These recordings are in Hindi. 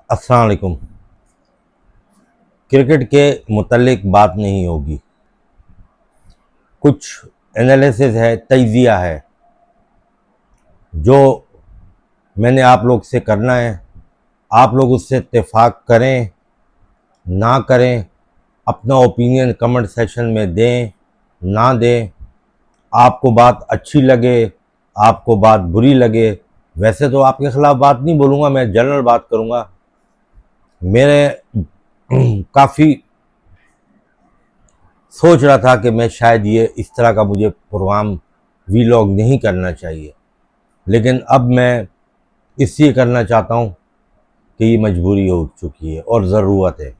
अस्सलाम वालेकुम। क्रिकेट के मुतल्लिक बात नहीं होगी। कुछ एनालिसिस है, तज्जिया है जो मैंने आप लोग से करना है। आप लोग उससे इत्तेफाक करें ना करें, अपना ओपिनियन कमेंट सेक्शन में दें ना दें। आपको बात अच्छी लगे, आपको बात बुरी लगे, वैसे तो आपके खिलाफ बात नहीं बोलूँगा, मैं जनरल बात करूँगा। मेरे काफ़ी सोच रहा था कि मैं शायद ये इस तरह का मुझे प्रोग्राम वीलॉग नहीं करना चाहिए, लेकिन अब मैं इसलिए करना चाहता हूँ कि ये मजबूरी हो चुकी है और ज़रूरत है।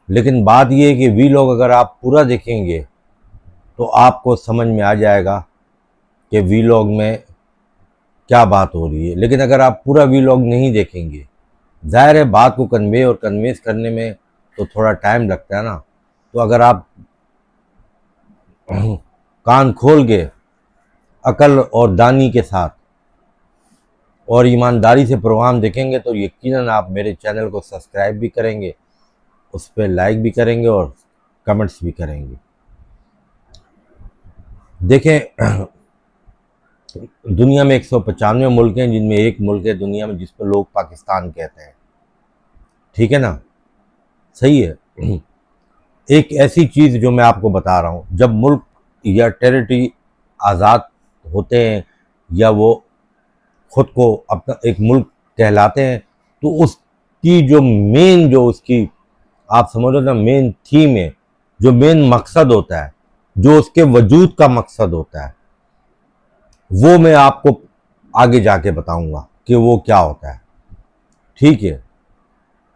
लेकिन बात ये है कि वीलॉग अगर आप पूरा देखेंगे तो आपको समझ में आ जाएगा कि वीलॉग में क्या बात हो रही है। लेकिन अगर आप पूरा वीलॉग नहीं देखेंगे, ज़ाहिर है बात को कन्वे और कन्वेंस करने में तो थोड़ा टाइम लगता है ना। तो अगर आप कान खोल के अकल और दानी के साथ और ईमानदारी से प्रोग्राम देखेंगे तो यकीनन आप मेरे चैनल को सब्सक्राइब भी करेंगे, उस पर लाइक भी करेंगे और कमेंट्स भी करेंगे। देखें, दुनिया में 195 मुल्क हैं, जिनमें एक मुल्क है दुनिया में जिस पर लोग पाकिस्तान कहते हैं। ठीक है ना, सही है। एक ऐसी चीज़ जो मैं आपको बता रहा हूँ, जब मुल्क या टेरिटरी आज़ाद होते हैं या वो खुद को अपना एक मुल्क कहलाते हैं, तो उसकी जो मेन जो उसकी आप समझो ना मेन थीम है, जो मेन मकसद होता है, जो उसके वजूद का मकसद होता है, वो मैं आपको आगे जाके बताऊंगा कि वो क्या होता है। ठीक है,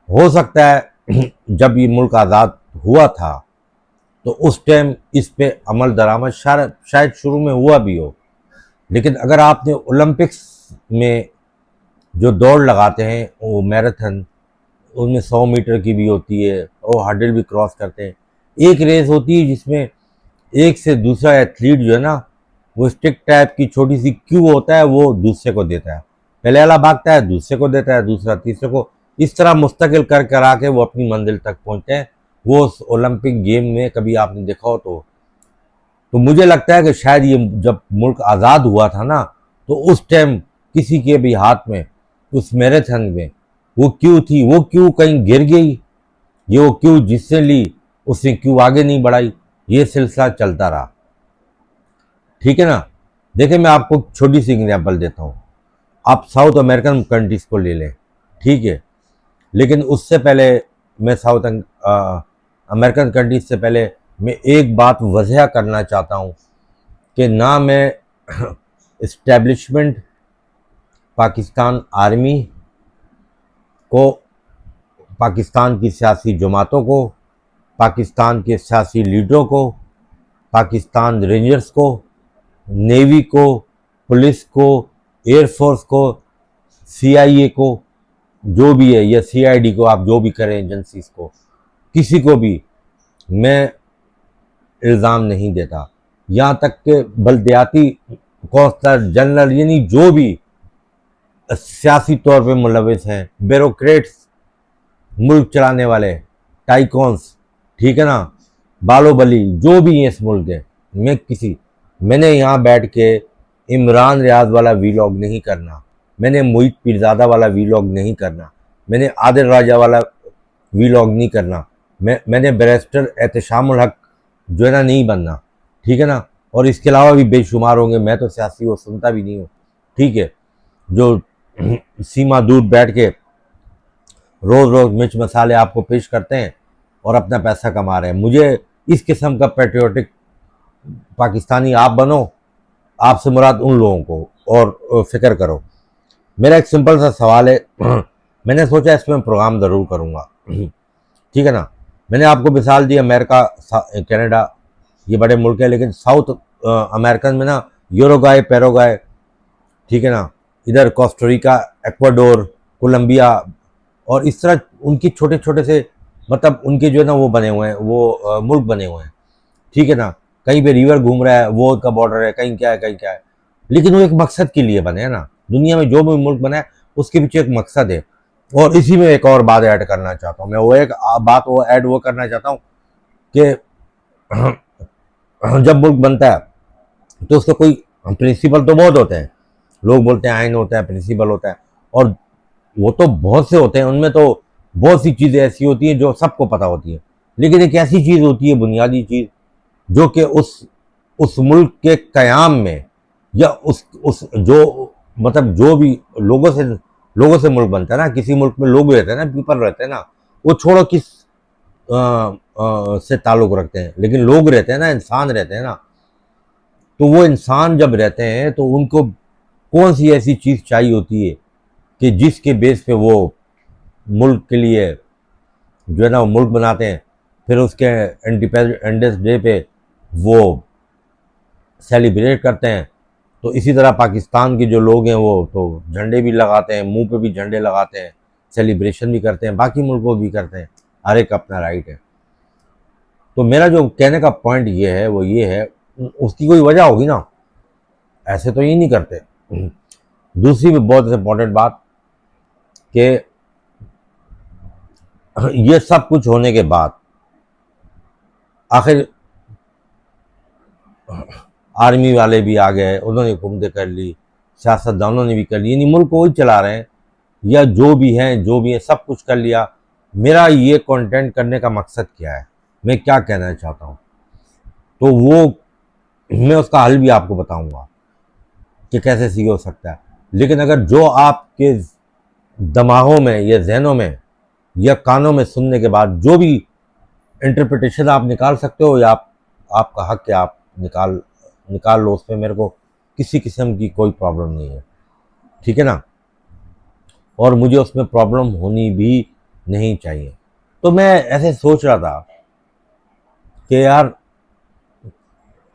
हो सकता है जब ये मुल्क आज़ाद हुआ था तो उस टाइम इस पे अमल दरामद शायद शुरू में हुआ भी हो। लेकिन अगर आपने ओलंपिक्स में जो दौड़ लगाते हैं वो मैराथन, उनमें 100 मीटर की भी होती है और हर्डल भी क्रॉस करते हैं। एक रेस होती है जिसमें एक से दूसरा एथलीट जो है ना, वो स्टिक टाइप की छोटी सी क्यू होता है, वो दूसरे को देता है। पहले वाला भागता है, दूसरे को देता है, दूसरा तीसरे को, इस तरह मुस्तकिल कर करा के वो अपनी मंजिल तक पहुंचते हैं। वो उस ओलंपिक गेम में कभी आपने देखा हो तो मुझे लगता है कि शायद ये जब मुल्क आज़ाद हुआ था ना, तो उस टाइम किसी के भी हाथ में उस मैराथन में वो क्यू थी, वो क्यू कहीं गिर गई, ये वो क्यू जिससे ली उसने क्यू आगे नहीं बढ़ाई, ये सिलसिला चलता रहा। ठीक है ना। देखिए, मैं आपको छोटी सी एग्जाम्पल देता हूँ। आप साउथ अमेरिकन कंट्रीज को ले लें, ठीक है, लेकिन उससे पहले मैं साउथ अमेरिकन कंट्रीज से पहले मैं एक बात वजह करना चाहता हूँ कि ना मैं इस्टेब्लिशमेंट पाकिस्तान आर्मी को, पाकिस्तान की सियासी जमातों को, पाकिस्तान के सियासी लीडरों को, पाकिस्तान रेंजर्स को, नेवी को, पुलिस को, एयरफोर्स को, CIA को, जो भी है, या CID को, आप जो भी करें एजेंसीज को, किसी को भी मैं इल्ज़ाम नहीं देता। यहाँ तक कि बल्दियाती कौंसलर जनरल, यानी जो भी सियासी तौर पे मुलविस हैं, ब्यूरोक्रेट्स, मुल्क चलाने वाले, टाइकॉन्स, ठीक है ना, बालो बली, जो भी हैं इस मुल्क के, मैंने यहाँ बैठ के इमरान रियाज वाला वीलॉग नहीं करना, मैंने मोहित पीरजादा वाला वीलॉग नहीं करना, मैंने आदिल राजा वाला वीलॉग नहीं करना, मैंने बैरिस्टर एहतशामुल हक जो है ना नहीं बनना। ठीक है ना। और इसके अलावा भी बेशुमार होंगे, मैं तो सियासी वो सुनता भी नहीं हूँ। ठीक है, जो सीमा दूर बैठ के रोज़ रोज़ मिर्च मसाले आपको पेश करते हैं और अपना पैसा कमा रहे हैं। मुझे इस किस्म का पेट्रियोटिक पाकिस्तानी आप बनो, आपसे मुराद उन लोगों को और फिक्र करो। मेरा एक सिंपल सा सवाल है, मैंने सोचा इसमें प्रोग्राम ज़रूर करूँगा। ठीक है ना। मैंने आपको मिसाल दी अमेरिका, कनाडा, ये बड़े मुल्क है, लेकिन साउथ अमेरिकन में ना यूरुग्वाय, पैराग्वाय, ठीक है ना, इधर कोस्टारिका, इक्वाडोर, कोलंबिया, और इस तरह उनकी छोटे छोटे से, मतलब उनके जो है ना वो बने हुए हैं, वो मुल्क बने हुए हैं। ठीक है ना। कहीं पे रिवर घूम रहा है, वो का बॉर्डर है, कहीं क्या है, कहीं क्या है, लेकिन वो एक मकसद के लिए बने हैं ना। दुनिया में जो भी मुल्क बना है उसके पीछे एक मकसद है। और इसी में एक और बात ऐड करना चाहता हूँ मैं, वो एक बात वो ऐड वो करना चाहता हूँ कि जब मुल्क बनता है तो उसका कोई प्रिंसिपल तो बहुत होते हैं। लोग बोलते हैं आइन होता है, प्रिंसिपल होता है, और वो तो बहुत से होते हैं, उनमें तो बहुत सी चीज़ें ऐसी होती हैं जो सबको पता होती है। लेकिन एक ऐसी चीज़ होती है, बुनियादी चीज़, जो कि उस मुल्क के क़याम में, या उस जो मतलब जो भी लोगों से मुल्क बनता है ना, किसी मुल्क में लोग रहते हैं ना, पीपल रहते हैं ना, वो छोड़ो किस से ताल्लुक़ रखते हैं, लेकिन लोग रहते हैं ना, इंसान रहते हैं ना, तो वो इंसान जब रहते हैं तो उनको कौन सी ऐसी चीज़ चाहिए होती है कि जिसके बेस पे वो मुल्क के लिए जो है ना वो मुल्क बनाते हैं, फिर उसके इंडिपेंडेंस डे पे वो सेलिब्रेट करते हैं। तो इसी तरह पाकिस्तान के जो लोग हैं वो तो झंडे भी लगाते हैं, मुंह पे भी झंडे लगाते हैं, सेलिब्रेशन भी करते हैं, बाकी मुल्कों भी करते हैं, हर एक अपना राइट है। तो मेरा जो कहने का पॉइंट ये है वो ये है, उसकी कोई वजह होगी ना, ऐसे तो ये नहीं करते। दूसरी भी बहुत इंपॉर्टेंट बात कि ये सब कुछ होने के बाद आखिर आर्मी वाले भी आ गए, उन्होंने हुकूमतें कर ली, सियासतदानों ने भी कर ली, यानी मुल्क को वही चला रहे हैं, या जो भी हैं सब कुछ कर लिया। मेरा ये कंटेंट करने का मकसद क्या है, मैं क्या कहना चाहता हूँ, तो वो मैं उसका हल भी आपको बताऊंगा कि कैसे सही हो सकता है। लेकिन अगर जो आपके दिमागों में या जहनों में या कानों में सुनने के बाद जो भी इंटरप्रिटेशन आप निकाल सकते हो, या आपका हक है, आप निकाल लो, उसमें मेरे को किसी किस्म की कोई प्रॉब्लम नहीं है, ठीक है ना, और मुझे उसमें प्रॉब्लम होनी भी नहीं चाहिए। तो मैं ऐसे सोच रहा था कि यार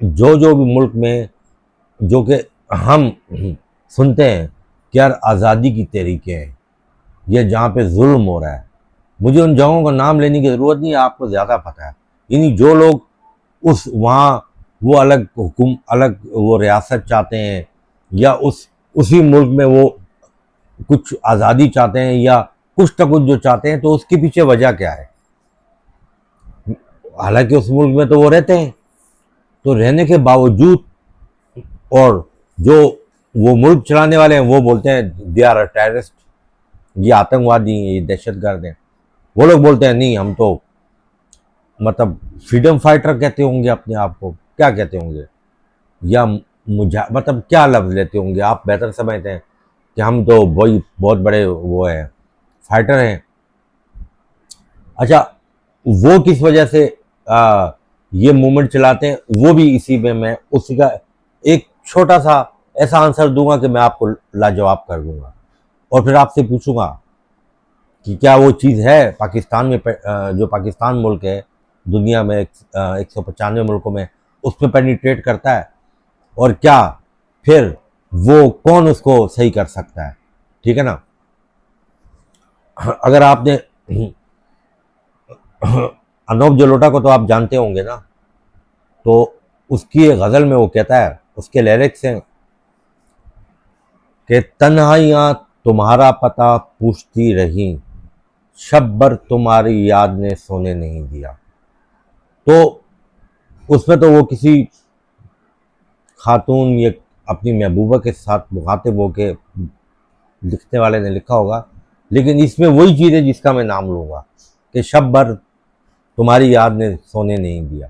जो भी मुल्क में जो कि हम सुनते हैं कि यार आज़ादी की तहरीकें हैं, या जहाँ पे जुल्म हो रहा है, मुझे उन जगहों का नाम लेने की ज़रूरत नहीं है, आपको ज़्यादा पता है। यानी जो लोग उस वहाँ वो अलग वो रियासत चाहते हैं, या उसी मुल्क में वो कुछ आज़ादी चाहते हैं, या कुछ ना कुछ जो चाहते हैं, तो उसके पीछे वजह क्या है। हालांकि उस मुल्क में तो वो रहते हैं, तो रहने के बावजूद, और जो वो मुल्क चलाने वाले हैं वो बोलते हैं दे आर टेररिस्ट, ये आतंकवादी हैं, ये दहशतगर्द हैं। वो लोग बोलते हैं नहीं, हम तो मतलब फ्रीडम फाइटर कहते होंगे अपने आप को, क्या कहते होंगे, या मतलब क्या लफ्ज़ लेते होंगे, आप बेहतर समझते हैं कि हम तो वही बहुत बड़े वो है, फाइटर हैं। अच्छा, वो किस वजह से ये मूवमेंट चलाते हैं, वो भी इसी में मैं उसी का एक छोटा सा ऐसा आंसर दूंगा कि मैं आपको लाजवाब कर दूंगा, और फिर आपसे पूछूंगा कि क्या वो चीज़ है पाकिस्तान में, जो पाकिस्तान मुल्क है दुनिया में 195 मुल्कों में उस पर पेनिट्रेट करता है, और क्या फिर वो कौन उसको सही कर सकता है, ठीक है ना। अगर आपने अनोप जलोटा को तो आप जानते होंगे ना, तो उसकी एक गज़ल में वो कहता है, उसके लिरिक्स हैं कि तन्हाइयाँ तुम्हारा पता पूछती रही, शब भर तुम्हारी याद ने सोने नहीं दिया। तो उसमें तो वो किसी खातून या अपनी महबूबा के साथ मुखातिब होके लिखने वाले ने लिखा होगा, लेकिन इसमें वही चीज़ है जिसका मैं नाम लूँगा कि शब भर तुम्हारी याद ने सोने नहीं दिया।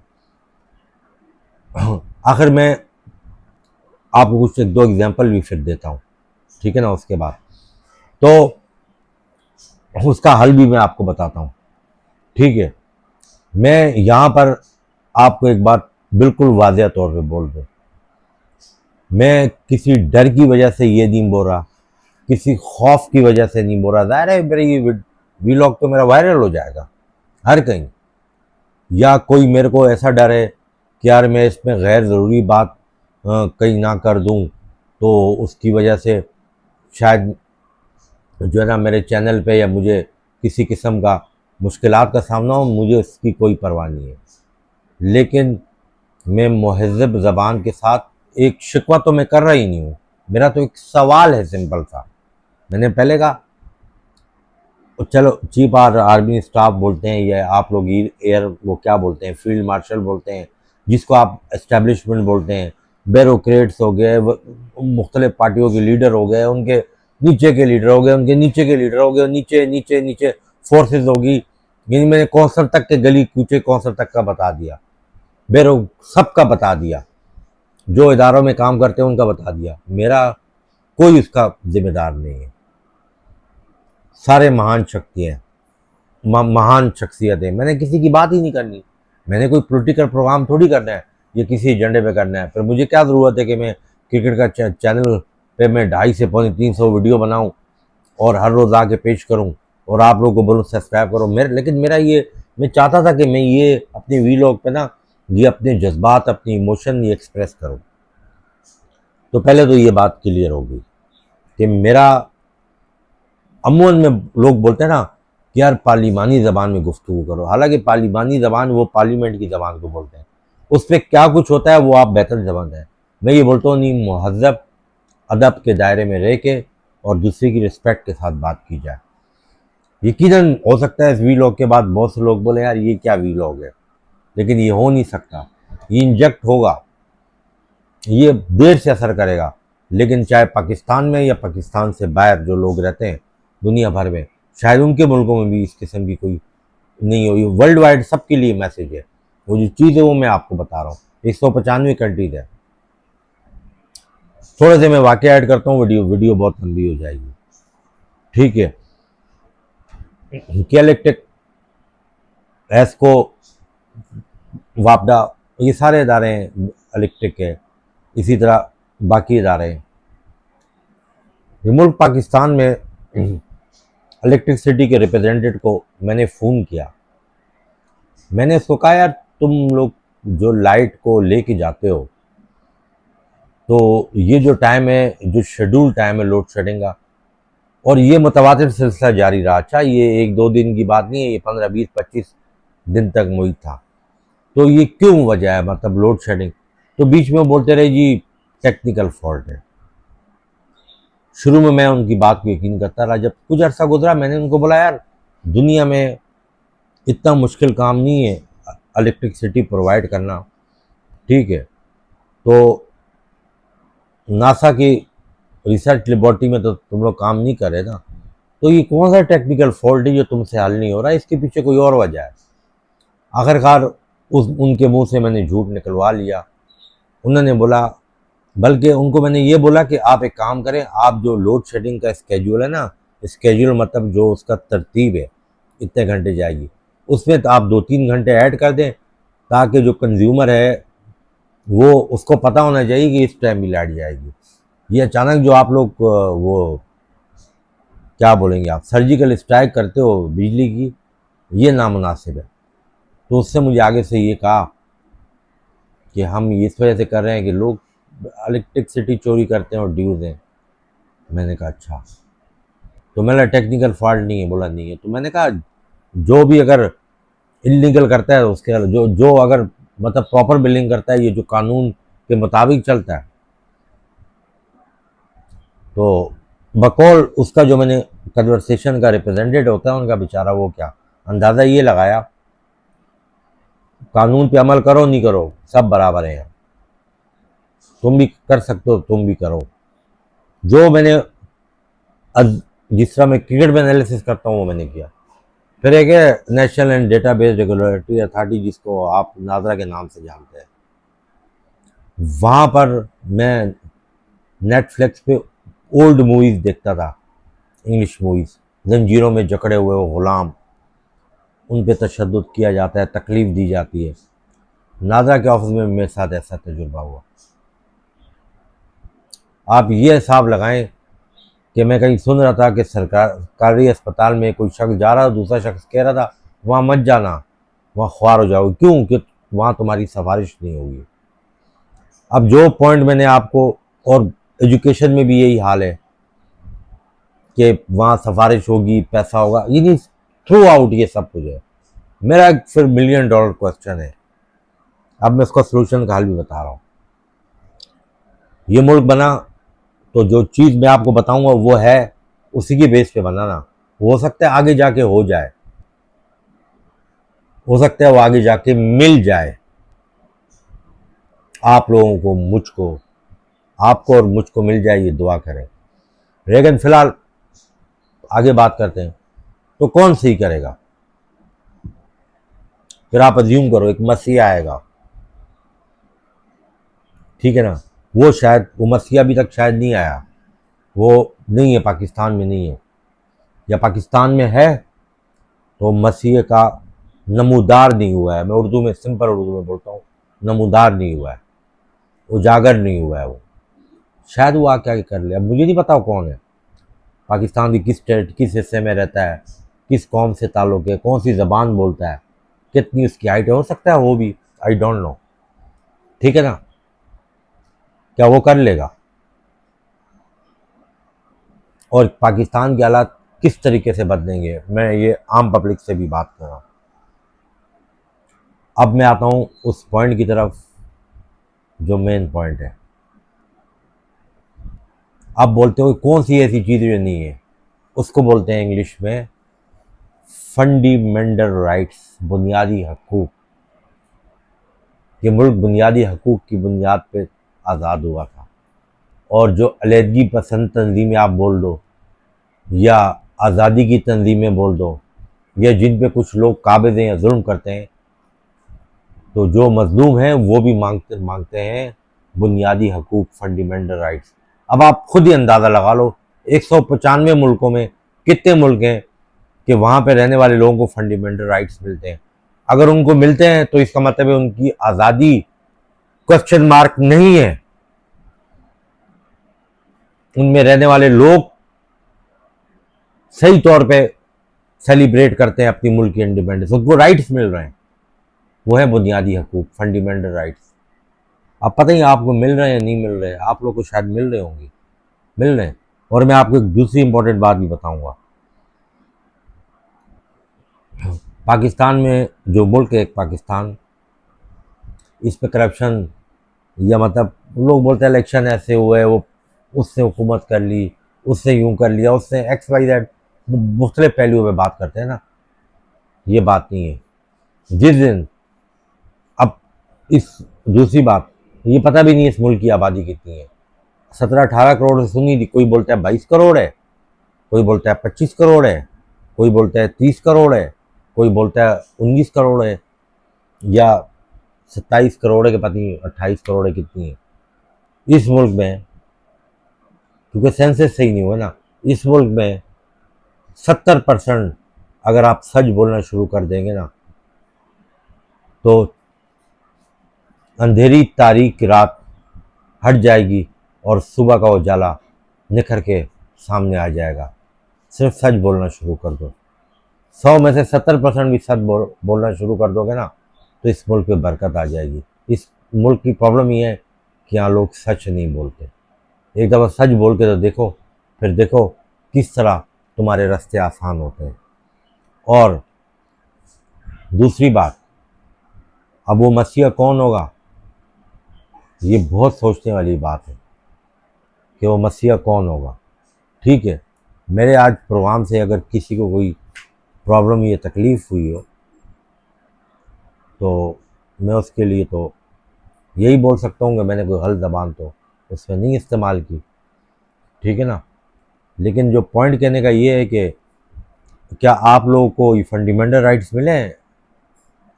आखिर मैं आपको कुछ एक दो एग्जांपल भी फिर देता हूँ, ठीक है ना, उसके बाद तो उसका हल भी मैं आपको बताता हूँ, ठीक है। मैं यहाँ पर आपको एक बात बिल्कुल वाज़ेह तौर पे बोल दूँ, मैं किसी डर की वजह से ये नहीं बोल रहा, किसी खौफ की वजह से नहीं बोल रहा। ज़ाहिर है मेरे ये वीलॉग तो मेरा वायरल हो जाएगा हर कहीं, या कोई मेरे को ऐसा डर है कि यार मैं इसमें गैर ज़रूरी बात कहीं ना कर दूं, तो उसकी वजह से शायद जो है ना मेरे चैनल पे या मुझे किसी किस्म का मुश्किलात का सामना हो, मुझे उसकी कोई परवाह नहीं है। लेकिन मैं मुहज़्ज़ब ज़बान के साथ एक शिकवा तो मैं कर रहा ही नहीं हूँ, मेरा तो एक सवाल है सिंपल सा। मैंने पहले कहा चलो चीफ आर्मी स्टाफ बोलते हैं, या आप लोग एयर वो क्या बोलते हैं, फील्ड मार्शल बोलते हैं, जिसको आप एस्टेब्लिशमेंट बोलते हैं, ब्यूरोक्रेट्स हो गए, मुख्तलिफ पार्टियों के लीडर हो गए, उनके नीचे के लीडर हो गए, उनके नीचे के लीडर हो गए, नीचे नीचे नीचे फोर्सेस होगी। यानी मैंने कौंसर तक के गली कूचे कौंसर तक का बता दिया, बेरो सबका बता दिया, जो इदारों में काम करते हैं उनका बता दिया, मेरा कोई उसका जिम्मेदार नहीं है। सारे महान शक्तियाँ महान शख्सियतें, मैंने किसी की बात ही नहीं करनी। मैंने कोई पॉलिटिकल प्रोग्राम थोड़ी करना है, ये किसी एजेंडे पे करना है। फिर मुझे क्या ज़रूरत है कि मैं क्रिकेट का चैनल पे मैं 250 से 350 वीडियो बनाऊं और हर रोज़ आके पेश करूं और आप लोगों को बोलूं सब्सक्राइब करो मेरे। लेकिन मेरा ये, मैं चाहता था कि मैं ये अपने वीलॉग पे ना ये अपने जज्बात, अपनी इमोशन ये एक्सप्रेस करूं। तो पहले तो ये बात क्लियर होगी कि मेरा, अमूमन में लोग बोलते हैं ना कि यार पार्लिमानी ज़बान में गुफ्तगू करो, हालांकि पार्लिमानी ज़बान वो पार्लियामेंट की ज़बान को बोलते हैं, उस पर क्या कुछ होता है वो आप बेहतर ज़बान है। मैं ये बोलता हूँ नहीं, महज़ब अदब के दायरे में रह के और दूसरे की रिस्पेक्ट के साथ बात की जाए। यकीनन हो सकता है इस वीलॉग के बाद बहुत से लोग बोले यार ये क्या वीलॉग है, लेकिन ये हो नहीं सकता, ये इंजेक्ट होगा, ये देर से असर करेगा। लेकिन चाहे पाकिस्तान में या पाकिस्तान से बाहर जो लोग रहते हैं दुनिया भर में, शायद उनके मुल्कों में भी इस किस्म की कोई नहीं हुई, वर्ल्ड वाइड सबके लिए मैसेज है। वो जो चीज़ है वो मैं आपको बता रहा हूँ, 195 कंट्रीज है। थोड़े से मैं वाक़या ऐड करता हूँ, वीडियो बहुत लंबी हो जाएगी, ठीक है। क्या इलेक्ट्रिक, एस्को, वापडा, ये सारे इदारे हैं इलेक्ट्रिक के, इसी तरह बाकी इदारे हैं। ये मुल्क पाकिस्तान में इलेक्ट्रिसिटी के रिप्रेजेंटेटिव को मैंने फ़ोन किया, मैंने उसको कहा यार तुम लोग जो लाइट को लेके जाते हो, तो ये जो टाइम है, जो शेड्यूल टाइम है लोड शेडिंग का, और ये मुतवातिर सिलसिला जारी रहा। अच्छा ये 1-2 दिन की बात नहीं है, ये 15-20-25 दिन तक मुहित था। तो ये क्यों वजह है, मतलब लोड शेडिंग? तो बीच में वो बोलते रहे जी टेक्निकल फॉल्ट है। शुरू में मैं उनकी बात को यकीन करता रहा, जब कुछ अर्सा गुजरा मैंने उनको बोला यार दुनिया में इतना मुश्किल काम नहीं है इलेक्ट्रिसिटी प्रोवाइड करना, ठीक है। तो नासा की रिसर्च लेबॉर्ट्री में तो तुम लोग काम नहीं कर रहे ना, तो ये कौन सा टेक्निकल फॉल्ट है जो तुमसे हल नहीं हो रहा, इसके पीछे कोई और वजह है। आखिरकार उनके मुंह से मैंने झूठ निकलवा लिया। उन्होंने बोला, बल्कि उनको मैंने ये बोला कि आप एक काम करें, आप जो लोड शेडिंग का स्केड्यूल है ना, स्केड्यूल मतलब जो उसका तरतीब है इतने घंटे जाएगी, उसमें तो आप 2-3 घंटे ऐड कर दें, ताकि जो कंज्यूमर है वो उसको पता होना चाहिए कि इस टाइम भी लाइट जाएगी। ये अचानक जो आप लोग वो क्या बोलेंगे, आप सर्जिकल स्ट्राइक करते हो बिजली की, ये नामुनासिब है। तो उससे मुझे आगे से ये कहा कि हम इस वजह से कर रहे हैं कि लोग इलेक्ट्रिसिटी चोरी करते हैं और ड्यूज हैं। मैंने कहा अच्छा, तो मैंने टेक्निकल फॉल्ट नहीं है, बोला नहीं है। तो मैंने कहा जो भी अगर इलीगल करता है उसके जो जो अगर मतलब प्रॉपर बिलिंग करता है, ये जो कानून के मुताबिक चलता है, तो बकौल उसका जो मैंने कन्वर्सेशन का रिप्रेजेंटेटिव होता है उनका, बेचारा वो क्या अंदाज़ा ये लगाया, कानून पे अमल करो नहीं करो सब बराबर हैं, तुम भी कर सकते हो तुम भी करो। जो मैंने जिस तरह मैं क्रिकेट में एनालिसिस करता हूँ वो मैंने किया। फिर एक है national and database regulatory authority, जिसको आप नाजरा के नाम से जानते हैं, वहाँ पर मैं नेटफ्लिक्स पे ओल्ड मूवीज़ देखता था, इंग्लिश मूवीज़, जंजीरों में जकड़े हुए वो गुलाम, उन पे तशद्दुद किया जाता है, तकलीफ़ दी जाती है। नाजरा के ऑफिस में मेरे साथ ऐसा तजुर्बा हुआ। आप ये हिसाब लगाएं कि मैं कहीं सुन रहा था कि सरकारी अस्पताल में कोई शख्स जा रहा था, दूसरा शख्स कह रहा था वहाँ मत जाना, वहाँ ख्वार हो जाओगे, क्यों कि वहाँ तुम्हारी सिफारिश नहीं होगी। अब जो पॉइंट मैंने आपको, और एजुकेशन में भी यही हाल है कि वहाँ सिफारिश होगी, पैसा होगा, ये नहीं, थ्रू आउट ये सब कुछ है। मेरा एक फिर $1,000,000 क्वेश्चन है, अब मैं उसका सोल्यूशन का हल भी बता रहा हूँ। ये मुल्क बना तो जो चीज़ मैं आपको बताऊंगा वो है उसी के बेस पे बना ना। हो सकता है आगे जाके हो जाए, हो सकता है वो आगे जाके मिल जाए आप लोगों को, मुझको, आपको और मुझको मिल जाए, ये दुआ करें। लेकिन फिलहाल आगे बात करते हैं, तो कौन सही करेगा? फिर आप अज्यूम करो एक मसीहा आएगा, ठीक है ना, वो शायद, वो मसीहा अभी तक शायद नहीं आया, वो नहीं है, पाकिस्तान में नहीं है, या पाकिस्तान में है तो मसीह का नमूदार नहीं हुआ है। मैं उर्दू में, सिंपल उर्दू में बोलता हूँ, नमूदार नहीं हुआ है, उजागर नहीं हुआ है वो। शायद वो आके कर ले, अब मुझे नहीं पता वो कौन है, पाकिस्तान की किस स्टेट, किस हिस्से में रहता है, किस कौम से ताल्लुक है, कौन सी ज़बान बोलता है, कितनी उसकी हाइट है, हो सकता है वो भी, आई डोंट नो, ठीक है ना। क्या वो कर लेगा? और पाकिस्तान के हालात किस तरीके से बदलेंगे, मैं ये आम पब्लिक से भी बात कर रहा हूँ। अब मैं आता हूँ उस पॉइंट की तरफ जो मेन पॉइंट है। आप बोलते हो कौन सी ऐसी चीज़ जो नहीं है, उसको बोलते हैं इंग्लिश में फंडामेंटल राइट्स, बुनियादी हकूक। ये मुल्क बुनियादी हकूक की बुनियाद पे आज़ाद हुआ था, और जो अलहदगी पसंद तंजीमें आप बोल दो, या आज़ादी की तंजीमें बोल दो, या जिन पे कुछ लोग काबिज़ हैं या जुल्म करते हैं, तो जो मजलूम हैं वो भी मांगते हैं बुनियादी हकूक, फंडामेंटल राइट्स। अब आप खुद ही अंदाज़ा लगा लो, 195 मुल्कों में कितने मुल्क हैं कि वहाँ पे रहने वाले लोगों को फंडामेंटल राइट्स मिलते हैं। अगर उनको मिलते हैं तो इसका मतलब है उनकी आज़ादी क्वेश्चन मार्क नहीं है, उनमें रहने वाले लोग सही तौर पे सेलिब्रेट करते हैं अपनी मुल्क की इंडिपेंडेंस, उनको राइट्स मिल रहे हैं, वो है बुनियादी हकूक, फंडामेंटल राइट्स। अब पता ही आपको मिल रहे हैं नहीं मिल रहे, आप लोग को शायद मिल रहे होंगे, मिल रहे हैं। और मैं आपको एक दूसरी इंपॉर्टेंट बात भी बताऊंगा। पाकिस्तान में जो मुल्क है, एक पाकिस्तान, इस पे करप्शन, या मतलब लोग बोलते हैं इलेक्शन ऐसे हुए, वो उससे हुकूमत कर ली, उससे यूं कर लिया, उससे एक्स वाई जेड, मुख्तलिफ पहलुओं पे बात करते हैं ना, ये बात नहीं है। जिस दिन, अब इस दूसरी बात, ये पता भी नहीं है इस मुल्क की आबादी कितनी है। 17-18 करोड़ से सुनी थी, कोई बोलता है 22 करोड़ है, कोई बोलता है 25 करोड़ है, कोई बोलता है 30 करोड़ है, कोई बोलता है 19 करोड़ है, या 27 करोड़ है, कि पता नहीं 28 करोड़ है, कितनी है इस मुल्क में, क्योंकि सेंसस सही नहीं हुआ ना। इस मुल्क में 70% अगर आप सच बोलना शुरू कर देंगे ना, तो अंधेरी तारीख रात हट जाएगी और सुबह का उजाला निखर के सामने आ जाएगा। सिर्फ सच बोलना शुरू कर दो, 100 में से 70% भी सच बोलना शुरू कर दोगे ना, तो इस मुल्क पे बरकत आ जाएगी। इस मुल्क की प्रॉब्लम ये है कि यहाँ लोग सच नहीं बोलते। एक दफ़ा सच बोल के तो देखो, फिर देखो किस तरह तुम्हारे रास्ते आसान होते हैं। और दूसरी बात, अब वो मसीहा कौन होगा, ये बहुत सोचने वाली बात है कि वो मसीहा कौन होगा। ठीक है, मेरे आज प्रोग्राम से अगर किसी को कोई प्रॉब्लम या तकलीफ़ हुई हो, तो मैं उसके लिए तो यही बोल सकता हूँ कि मैंने कोई गलत ज़बान तो उसमें नहीं इस्तेमाल की, ठीक है ना। लेकिन जो पॉइंट कहने का ये है कि क्या आप लोगों को ये फंडामेंटल राइट्स मिले हैं,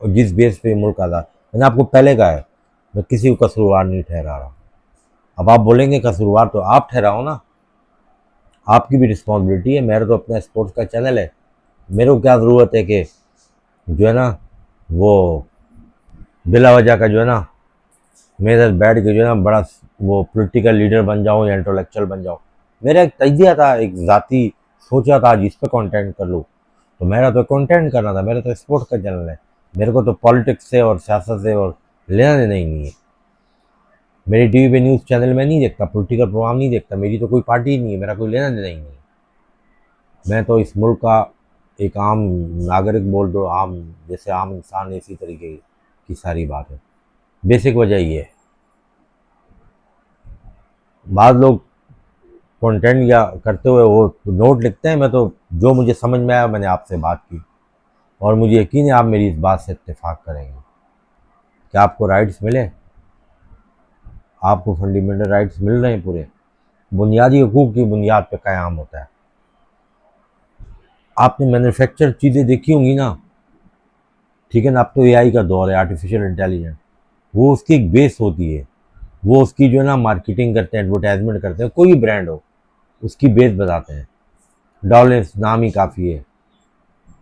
और जिस बेस पे मुल्क आज़ाद, मैंने आपको पहले कहा है, मैं किसी को कसूरवार नहीं ठहरा रहा। अब आप बोलेंगे कसूरवार तो आप ठहराओ ना, आपकी भी रिस्पॉन्सिबिलिटी है। मेरा तो अपना स्पोर्ट्स का चैनल है, मेरे को क्या ज़रूरत है कि जो है ना, वो बिला वजह का जो है ना, मेरे साथ बैठ के जो है ना बड़ा वो पॉलिटिकल लीडर बन जाऊँ या इंटेलेक्चुअल बन जाऊँ। मेरा एक तजिया था, एक ज़ाती सोचा था जिस पे कंटेंट कर लूँ, तो मेरा तो कंटेंट करना था, मेरा तो स्पोर्ट्स का चैनल है, मेरे को तो पॉलिटिक्स से और सियासत से और लेना देना ही नहीं है। मेरी टीवी पे न्यूज़ चैनल में नहीं देखता, पॉलिटिकल प्रोग्राम नहीं देखता, मेरी तो कोई पार्टी ही नहीं है, मेरा कोई लेना देना ही नहीं है। मैं तो इस मुल्क का एक आम नागरिक बोल दो, आम जैसे आम इंसान, इसी तरीके की सारी बात है। बेसिक वजह ये है। बाद लोग कंटेंट या करते हुए वो नोट लिखते हैं। मैं तो जो मुझे समझ में आया मैंने आपसे बात की, और मुझे यकीन है आप मेरी इस बात से इत्तेफाक करेंगे कि आपको राइट्स मिले, आपको फंडामेंटल राइट्स मिल रहे हैं पूरे, बुनियादी हकूक़ की बुनियाद पे क़याम होता है। आपने मैन्युफैक्चर चीज़ें देखी होंगी ना, ठीक है ना, अब तो एआई का दौर है, आर्टिफिशियल इंटेलिजेंस, वो उसकी एक बेस होती है, वो उसकी जो है ना मार्केटिंग करते हैं, एडवर्टाइजमेंट करते हैं, कोई भी ब्रांड हो उसकी बेस बताते हैं। डॉलेंस नाम ही काफ़ी है,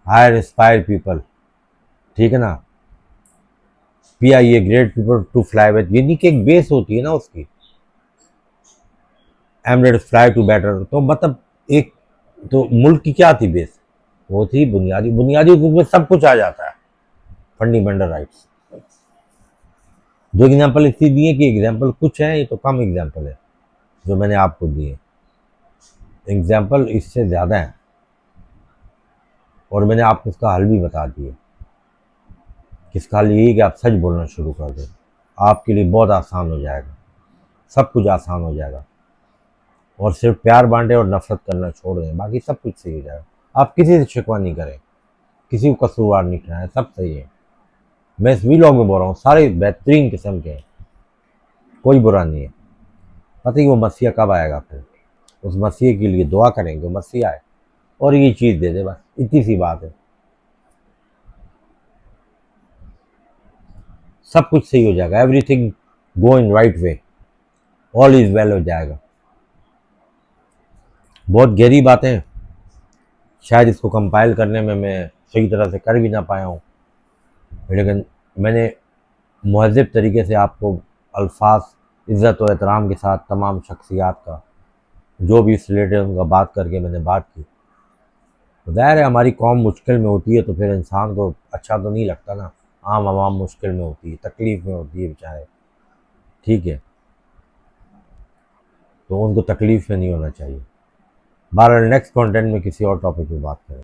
हायर इंस्पायर पीपल, ठीक है ना, PIA great people to fly with, यानी कि एक बेस होती है ना उसकी, एमरेट फ्लाई टू बेटर, तो मतलब एक, तो मुल्क की क्या थी बेस, वो थी बुनियादी, बुनियादी हकूक़ में सब कुछ आ जाता है, फंडामेंटल राइट्स। जो एग्जाम्पल इसलिए दिए कि एग्जाम्पल कुछ है, ये तो कम एग्जाम्पल है जो मैंने आपको दिए, एग्जाम्पल इससे ज़्यादा है, और मैंने आपको उसका हल भी बता दिया कि इसका हल यही कि आप सच बोलना शुरू कर दें, आपके लिए बहुत आसान हो जाएगा, सब कुछ आसान हो जाएगा, और सिर्फ प्यार बांटे और नफरत करना छोड़ दें, बाकी सब कुछ सही हो जाएगा। आप किसी से शिकवा नहीं करें, किसी को कसूरवार नहीं ठहराएं, सब सही है। मैं इस वीलॉग में बोल रहा हूँ, सारे बेहतरीन किस्म के हैं, कोई बुरा नहीं है। पता ही वो मसीहा कब आएगा, फिर उस मसीह के लिए दुआ करेंगे, मसीहा आए और ये चीज़ दे दे, बस इतनी सी बात है, सब कुछ सही हो जाएगा, everything go in right way, all is well हो जाएगा। बहुत गहरी बातें, शायद इसको कंपाइल करने में मैं सही तरह से कर भी ना पाया हूँ, लेकिन मैंने मुहज़्ज़ब तरीके से आपको अल्फाज इज़्ज़त और एहतराम के साथ तमाम शख्सियात का जो भी इससे रिलेटेड उनका बात करके मैंने बात की। ज़ाहिर है हमारी कौम मुश्किल में होती है तो फिर इंसान को अच्छा तो नहीं लगता ना, आम आवाम मुश्किल में होती है, तकलीफ़ में होती है बेचारे, ठीक है, तो उनको तकलीफ़ में नहीं होना चाहिए। बहरहाल नेक्स्ट कंटेंट में किसी और टॉपिक पे बात करें।